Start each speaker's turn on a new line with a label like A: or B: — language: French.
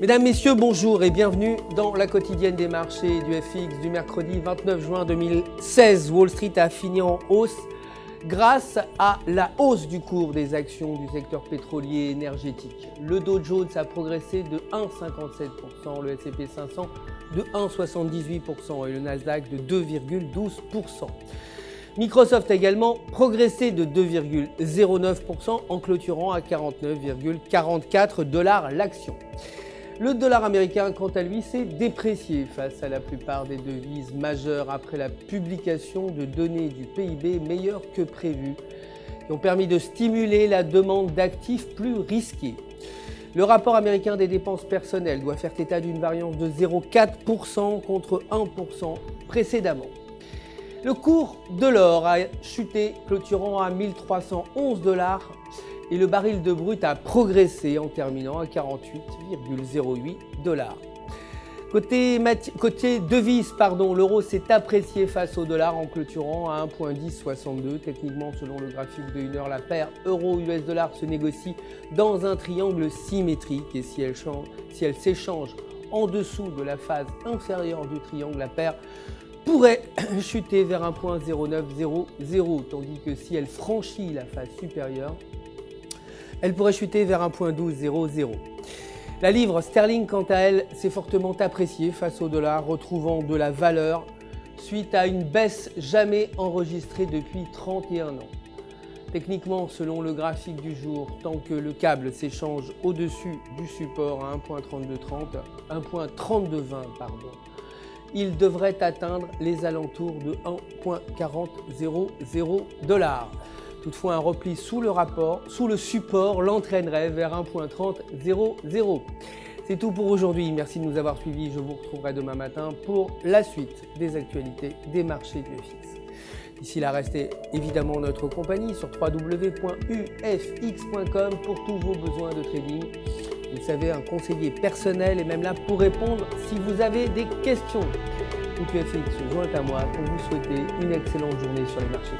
A: Mesdames, Messieurs, bonjour et bienvenue dans la quotidienne des marchés du FX du mercredi 29 juin 2016. Wall Street a fini en hausse grâce à la hausse du cours des actions du secteur pétrolier et énergétique. Le Dow Jones a progressé de 1,57%, le S&P 500 de 1,78% et le Nasdaq de 2,12%. Microsoft a également progressé de 2,09% en clôturant à 49,44 $ l'action. Le dollar américain, quant à lui, s'est déprécié face à la plupart des devises majeures après la publication de données du PIB meilleures que prévues, qui ont permis de stimuler la demande d'actifs plus risqués. Le rapport américain des dépenses personnelles doit faire état d'une variance de 0,4% contre 1% précédemment. Le cours de l'or a chuté, clôturant à 1311 $ et le baril de brut a progressé en terminant à 48,08 $. Côté devise, l'euro s'est apprécié face au dollar en clôturant à 1,1062. Techniquement, selon le graphique de 1 heure, la paire euro-US dollar se négocie dans un triangle symétrique et si elle s'échange en dessous de la phase inférieure du triangle, la paire pourrait chuter vers 1,0900, tandis que si elle franchit la phase supérieure, elle pourrait chuter vers 1,1200. La livre sterling, quant à elle, s'est fortement appréciée face au dollar, retrouvant de la valeur suite à une baisse jamais enregistrée depuis 31 ans. Techniquement, selon le graphique du jour, tant que le câble s'échange au-dessus du support à 1,3230, 1,3220, il devrait atteindre les alentours de 1,4000 $. Toutefois, un repli sous le support l'entraînerait vers 1,3000. C'est tout pour aujourd'hui. Merci de nous avoir suivis. Je vous retrouverai demain matin pour la suite des actualités des marchés du FX. D'ici là, restez évidemment en notre compagnie sur www.ufx.com pour tous vos besoins de trading. Vous savez, un conseiller personnel est même là pour répondre si vous avez des questions. UFX se joint à moi pour vous souhaiter une excellente journée sur les marchés.